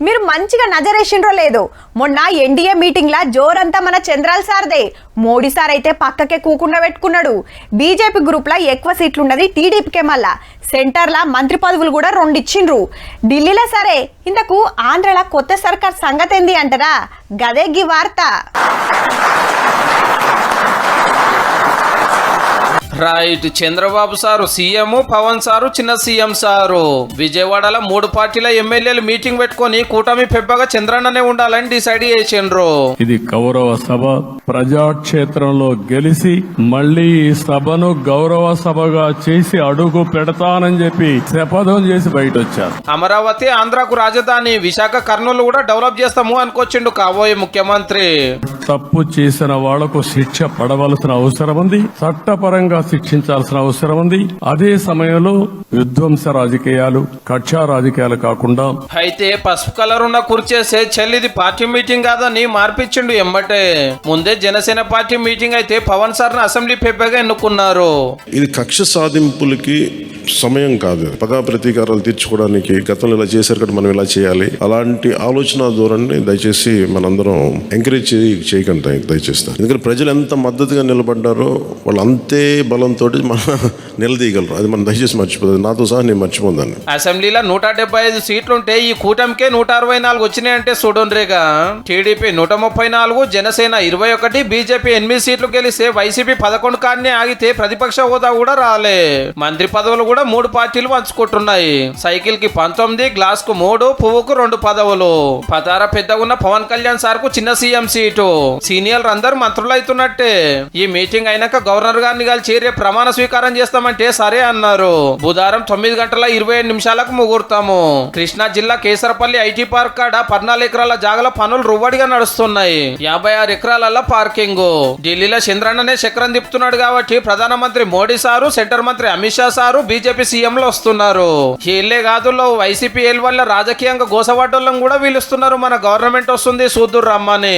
మీరు మంచిగా నజరేసిండ్రో లేదో మొన్న ఎన్డీఏ మీటింగ్ లా జోరంతా మన చంద్రాల సార్దే. మోడీ సార్ అయితే పక్కకే కూకుండా పెట్టుకున్నాడు. బీజేపీ గ్రూప్ లా ఎక్కువ సీట్లున్నది టీడీపీకే. మళ్ళా సెంటర్లా మంత్రి పదవులు కూడా 2 ఇచ్చిండ్రు. ఢిల్లీలో సరే, ఇంతకు ఆంధ్రలో కొత్త సర్కార్ సంగతి ఏంది అంటారా? గదే గి వార్త. Right, Chandrababu sir CM, Pawan sir చిన్న సీఎం సారు విజయవాడలో 3 పార్టీల ఎమ్మెల్యేలు మీటింగ్ పెట్టుకొని కూటమి పెబ్బగా చంద్రన్ననే ఉండాలని డిసైడ్ చేసిండ్రు. ఇది గౌరవ సభ, ప్రజాక్షేత్రంలో గెలిచి మళ్లీ ఈ సభను గౌరవ సభగా చేసి అడుగు పెడతానని చెప్పి శపథం చేసి బయట వచ్చారు. అమరావతి ఆంధ్రాకు రాజధాని, విశాఖ కర్నూలు కూడా డెవలప్ చేస్తాము అనుకొచ్చిండు కాబోయే ముఖ్యమంత్రి. తప్పు చేసిన వాళ్లకు శిక్ష పడవలసిన అవసరం ఉంది, చట్టపరంగా శిక్షించాల్సిన అవసరం ఉంది. అదే సమయంలో విధ్వంస రాజకీయాలు, కక్షా రాజకీయాలు కాకుండా. అయితే పసుపు కలర్ ఉన్న కుర్చేసే చెల్లిది పార్టీ మీటింగ్ కాదని మార్పిచ్చిండు ఎమ్మటే. ముందే జనసేన పార్టీ మీటింగ్ అయితే పవన్ సార్ అసెంబ్లీ పెబ్బగా ఎన్నుకున్నారు. ఇది కక్ష సాధింపులకి సమయం కాదు. పగా ప్రతీకారాలు తీర్చుకోవడానికి గతంలో ఇలా చేశారు కదా, మనం ఇలా చేయాలి, అలాంటి ఆలోచన ధోరణి దయచేసి మనందరం ఎంకరేజ్ చేయకండి దయచేసి. ఎందుకంటే ప్రజలు ఎంత మద్దతుగా నిలబడ్డారో వాళ్ళు అంతే బలంతో మనం నిలదీయగలరు. అది మనం దయచేసి మర్చిపోతుంది. నాతో సహా నేను మర్చిపోదాన్ని. అసెంబ్లీలో 175 సీట్లుంటే ఈ కూటమికే 164 వచ్చినాయంటే చూడండిగా. టీడీపీ 134, జనసేన 21, బీజేపీ 8 సీట్లు గెలిస్తే వైసీపీ 11 కాడనే ఆగితే ప్రతిపక్ష హోదా కూడా రాలే. మంత్రి పదవులు కూడా 3 పార్టీలు పంచుకుంటున్నాయి. సైకిల్ కి 19, గ్లాస్ కు 3, పువ్వుకు 2 పదవులు. పతార పెద్దగున్న పవన్ కళ్యాణ్ సార్ కు చిన్న సీఎం సీటు. సీనియర్లు అందరు మంత్రులు అవుతున్నట్టే. ఈ మీటింగ్ అయినాక గవర్నర్ గారిని కలిసి రేపు ప్రమాణ స్వీకారం చేస్తామంటే సరే అన్నారు. బుధవారం 9 గంటల 27 నిమిషాలకు ముహూర్తము. కృష్ణా జిల్లా కేసరపల్లి ఐటీ పార్క్ కాడ 14 ఎకరాల జాగల పనులు రువ్వడిగా నడుస్తున్నాయి. 56 ఎకరాల పార్కింగ్. ఢిల్లీలో చంద్రన్ననే చక్రం తిప్పుతున్నాడు కాబట్టి ప్రధానమంత్రి మోడీ సారు, సెంటర్ మంత్రి అమిత్ షా సారు బీజేపీ సీఎంలు వస్తున్నారు. వీళ్ళే కాదులో వైసీపీ వల్ల రాజకీయంగా గోసవాటోళ్ళని కూడా పిలుస్తున్నారు. మన గవర్నమెంట్ వస్తుంది, చూద్దురు రమ్మని.